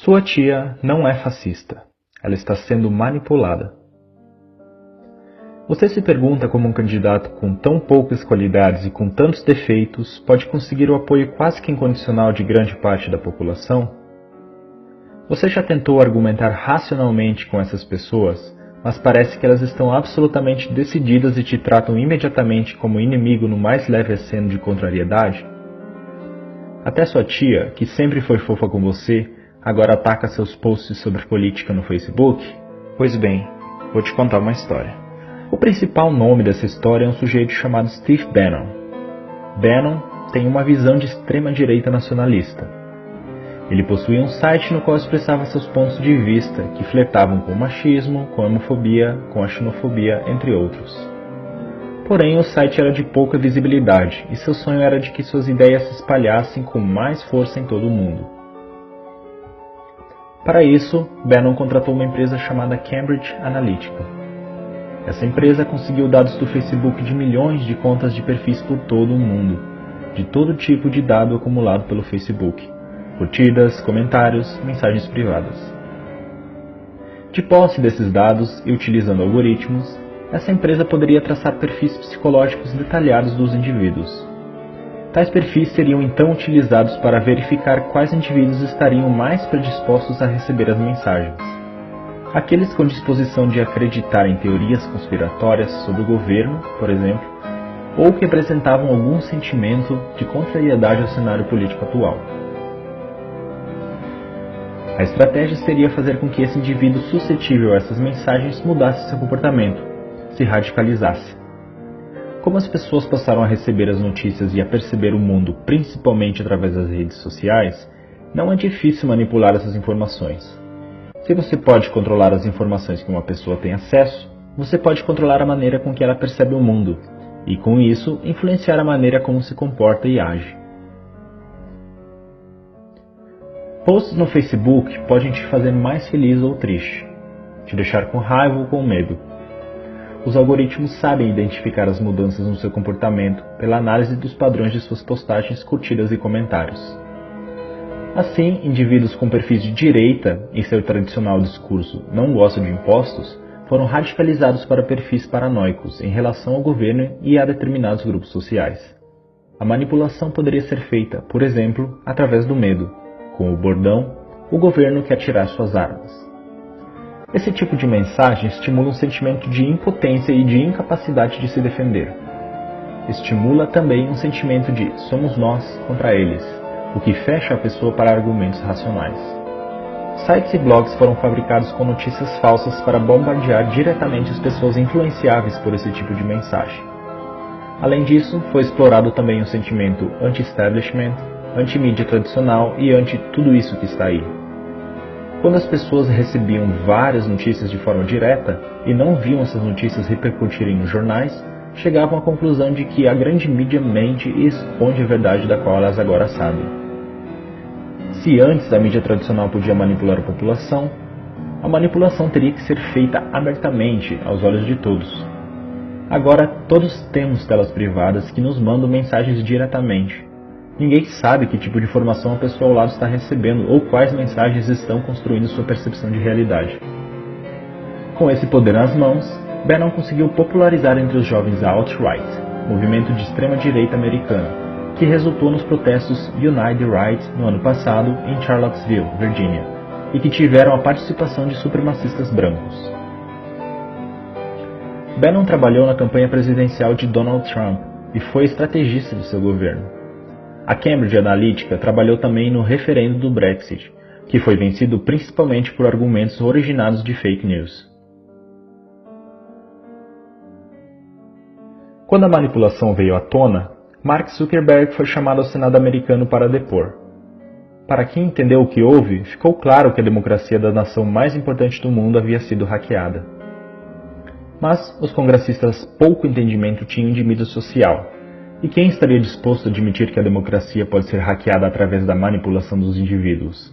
Sua tia não é fascista. Ela está sendo manipulada. Você se pergunta como um candidato com tão poucas qualidades e com tantos defeitos pode conseguir o apoio quase que incondicional de grande parte da população? Você já tentou argumentar racionalmente com essas pessoas, mas parece que elas estão absolutamente decididas e te tratam imediatamente como inimigo no mais leve aceno de contrariedade? Até sua tia, que sempre foi fofa com você, agora ataca seus posts sobre política no Facebook? Pois bem, vou te contar uma história. O principal nome dessa história é um sujeito chamado Steve Bannon. Bannon tem uma visão de extrema-direita nacionalista. Ele possuía um site no qual expressava seus pontos de vista, que flertavam com o machismo, com a homofobia, com a xenofobia, entre outros. Porém, o site era de pouca visibilidade, e seu sonho era de que suas ideias se espalhassem com mais força em todo o mundo. Para isso, Bannon contratou uma empresa chamada Cambridge Analytica. Essa empresa conseguiu dados do Facebook de milhões de contas de perfis por todo o mundo, de todo tipo de dado acumulado pelo Facebook. Curtidas, comentários, mensagens privadas. De posse desses dados e utilizando algoritmos, essa empresa poderia traçar perfis psicológicos detalhados dos indivíduos. Tais perfis seriam então utilizados para verificar quais indivíduos estariam mais predispostos a receber as mensagens. Aqueles com disposição de acreditar em teorias conspiratórias sobre o governo, por exemplo, ou que apresentavam algum sentimento de contrariedade ao cenário político atual. A estratégia seria fazer com que esse indivíduo suscetível a essas mensagens mudasse seu comportamento, se radicalizasse. Como as pessoas passaram a receber as notícias e a perceber o mundo principalmente através das redes sociais, não é difícil manipular essas informações. Se você pode controlar as informações que uma pessoa tem acesso, você pode controlar a maneira com que ela percebe o mundo, e com isso influenciar a maneira como se comporta e age. Posts no Facebook podem te fazer mais feliz ou triste, te deixar com raiva ou com medo. Os algoritmos sabem identificar as mudanças no seu comportamento pela análise dos padrões de suas postagens, curtidas e comentários. Assim, indivíduos com perfis de direita e seu tradicional discurso "não gosto de impostos" foram radicalizados para perfis paranoicos em relação ao governo e a determinados grupos sociais. A manipulação poderia ser feita, por exemplo, através do medo, com o bordão, o governo quer tirar suas armas. Esse tipo de mensagem estimula um sentimento de impotência e de incapacidade de se defender. Estimula também um sentimento de somos nós contra eles, o que fecha a pessoa para argumentos racionais. Sites e blogs foram fabricados com notícias falsas para bombardear diretamente as pessoas influenciáveis por esse tipo de mensagem. Além disso, foi explorado também o sentimento anti-establishment, anti-mídia tradicional e anti-tudo isso que está aí. Quando as pessoas recebiam várias notícias de forma direta e não viam essas notícias repercutirem nos jornais, chegavam à conclusão de que a grande mídia mente e esconde a verdade da qual elas agora sabem. Se antes a mídia tradicional podia manipular a população, a manipulação teria que ser feita abertamente aos olhos de todos. Agora todos temos telas privadas que nos mandam mensagens diretamente. Ninguém sabe que tipo de informação a pessoa ao lado está recebendo ou quais mensagens estão construindo sua percepção de realidade. Com esse poder nas mãos, Bannon conseguiu popularizar entre os jovens a alt-right, movimento de extrema-direita americano, que resultou nos protestos Unite the Right no ano passado em Charlottesville, Virgínia, e que tiveram a participação de supremacistas brancos. Bannon trabalhou na campanha presidencial de Donald Trump e foi estrategista de seu governo. A Cambridge Analytica trabalhou também no referendo do Brexit, que foi vencido principalmente por argumentos originados de fake news. Quando a manipulação veio à tona, Mark Zuckerberg foi chamado ao Senado americano para depor. Para quem entendeu o que houve, ficou claro que a democracia da nação mais importante do mundo havia sido hackeada. Mas os congressistas pouco entendimento tinham de mídia social. E quem estaria disposto a admitir que a democracia pode ser hackeada através da manipulação dos indivíduos?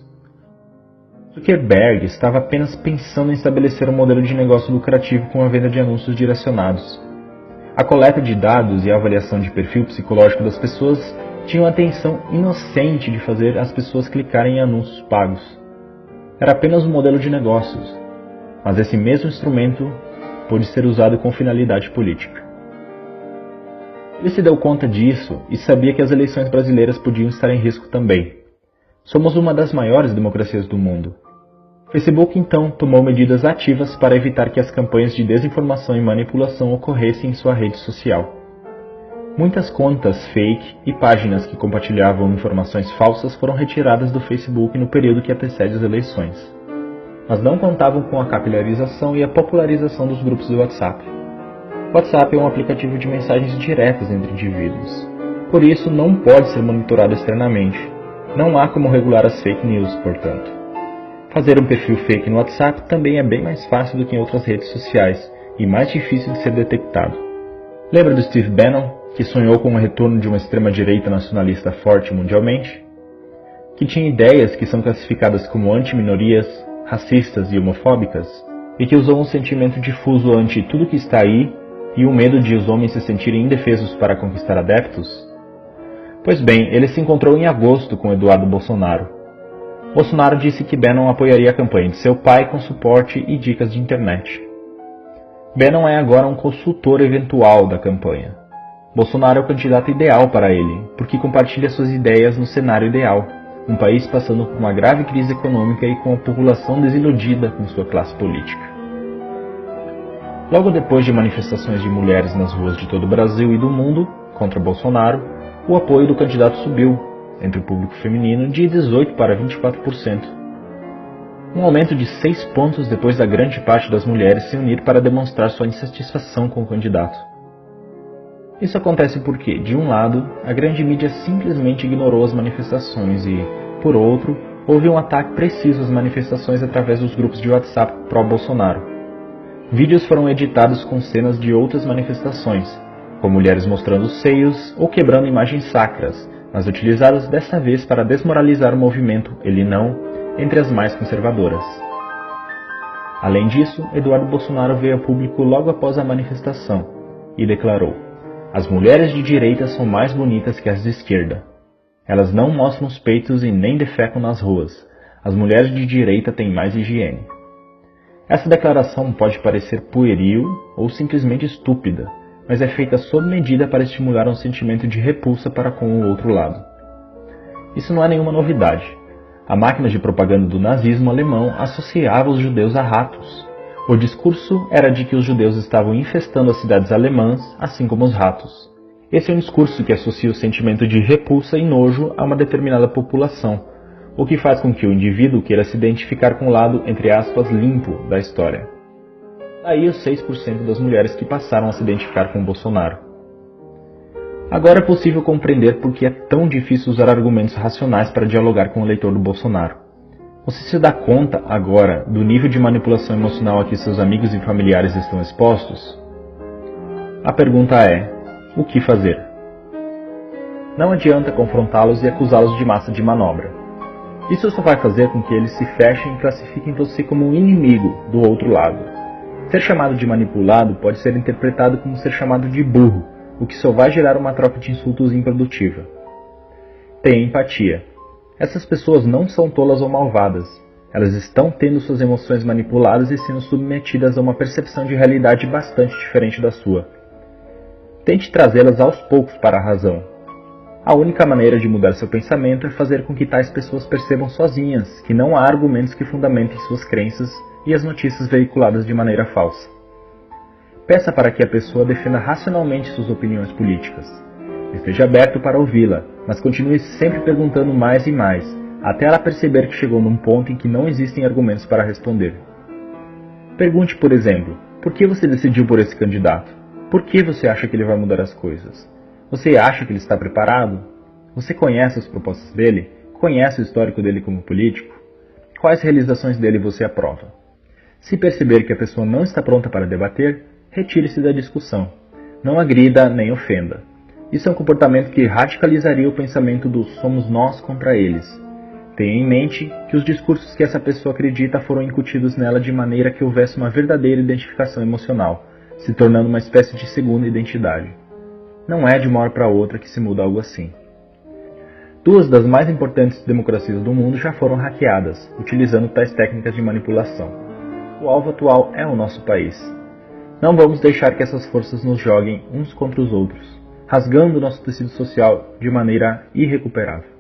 Zuckerberg estava apenas pensando em estabelecer um modelo de negócio lucrativo com a venda de anúncios direcionados. A coleta de dados e a avaliação de perfil psicológico das pessoas tinham a intenção inocente de fazer as pessoas clicarem em anúncios pagos. Era apenas um modelo de negócios, mas esse mesmo instrumento pôde ser usado com finalidade política. Ele se deu conta disso e sabia que as eleições brasileiras podiam estar em risco também. Somos uma das maiores democracias do mundo. O Facebook, então, tomou medidas ativas para evitar que as campanhas de desinformação e manipulação ocorressem em sua rede social. Muitas contas fake e páginas que compartilhavam informações falsas foram retiradas do Facebook no período que antecede as eleições. Mas não contavam com a capilarização e a popularização dos grupos do WhatsApp. O WhatsApp é um aplicativo de mensagens diretas entre indivíduos. Por isso, não pode ser monitorado externamente. Não há como regular as fake news, portanto. Fazer um perfil fake no WhatsApp também é bem mais fácil do que em outras redes sociais e mais difícil de ser detectado. Lembra do Steve Bannon, que sonhou com o retorno de uma extrema-direita nacionalista forte mundialmente? Que tinha ideias que são classificadas como anti-minorias, racistas e homofóbicas, e que usou um sentimento difuso ante tudo que está aí e o medo de os homens se sentirem indefesos para conquistar adeptos? Pois bem, ele se encontrou em agosto com Eduardo Bolsonaro. Bolsonaro disse que Bannon apoiaria a campanha de seu pai com suporte e dicas de internet. Bannon é agora um consultor eventual da campanha. Bolsonaro é o candidato ideal para ele, porque compartilha suas ideias no cenário ideal, um país passando por uma grave crise econômica e com a população desiludida com sua classe política. Logo depois de manifestações de mulheres nas ruas de todo o Brasil e do mundo contra Bolsonaro, o apoio do candidato subiu, entre o público feminino, de 18% para 24%. Um aumento de 6 pontos depois da grande parte das mulheres se unir para demonstrar sua insatisfação com o candidato. Isso acontece porque, de um lado, a grande mídia simplesmente ignorou as manifestações e, por outro, houve um ataque preciso às manifestações através dos grupos de WhatsApp pró-Bolsonaro. Vídeos foram editados com cenas de outras manifestações, com mulheres mostrando seios ou quebrando imagens sacras, mas utilizadas desta vez para desmoralizar o movimento Ele Não entre as mais conservadoras. Além disso, Eduardo Bolsonaro veio a público logo após a manifestação e declarou: "As mulheres de direita são mais bonitas que as de esquerda. Elas não mostram os peitos e nem defecam nas ruas. As mulheres de direita têm mais higiene." Essa declaração pode parecer pueril ou simplesmente estúpida, mas é feita sob medida para estimular um sentimento de repulsa para com o outro lado. Isso não é nenhuma novidade. A máquina de propaganda do nazismo alemão associava os judeus a ratos. O discurso era de que os judeus estavam infestando as cidades alemãs, assim como os ratos. Esse é um discurso que associa o sentimento de repulsa e nojo a uma determinada população, o que faz com que o indivíduo queira se identificar com o lado, entre aspas, limpo da história. Daí os 6% das mulheres que passaram a se identificar com Bolsonaro. Agora é possível compreender por que é tão difícil usar argumentos racionais para dialogar com o eleitor do Bolsonaro. Você se dá conta, agora, do nível de manipulação emocional a que seus amigos e familiares estão expostos? A pergunta é: o que fazer? Não adianta confrontá-los e acusá-los de massa de manobra. Isso só vai fazer com que eles se fechem e classifiquem você como um inimigo do outro lado. Ser chamado de manipulado pode ser interpretado como ser chamado de burro, o que só vai gerar uma troca de insultos improdutiva. Tenha empatia. Essas pessoas não são tolas ou malvadas. Elas estão tendo suas emoções manipuladas e sendo submetidas a uma percepção de realidade bastante diferente da sua. Tente trazê-las aos poucos para a razão. A única maneira de mudar seu pensamento é fazer com que tais pessoas percebam sozinhas que não há argumentos que fundamentem suas crenças e as notícias veiculadas de maneira falsa. Peça para que a pessoa defenda racionalmente suas opiniões políticas. Esteja aberto para ouvi-la, mas continue sempre perguntando mais e mais, até ela perceber que chegou num ponto em que não existem argumentos para responder. Pergunte, por exemplo, por que você decidiu por esse candidato? Por que você acha que ele vai mudar as coisas? Você acha que ele está preparado? Você conhece as propostas dele? Conhece o histórico dele como político? Quais realizações dele você aprova? Se perceber que a pessoa não está pronta para debater, retire-se da discussão. Não agrida nem ofenda. Isso é um comportamento que radicalizaria o pensamento do somos nós contra eles. Tenha em mente que os discursos que essa pessoa acredita foram incutidos nela de maneira que houvesse uma verdadeira identificação emocional, se tornando uma espécie de segunda identidade. Não é de uma hora para outra que se muda algo assim. Duas das mais importantes democracias do mundo já foram hackeadas, utilizando tais técnicas de manipulação. O alvo atual é o nosso país. Não vamos deixar que essas forças nos joguem uns contra os outros, rasgando nosso tecido social de maneira irrecuperável.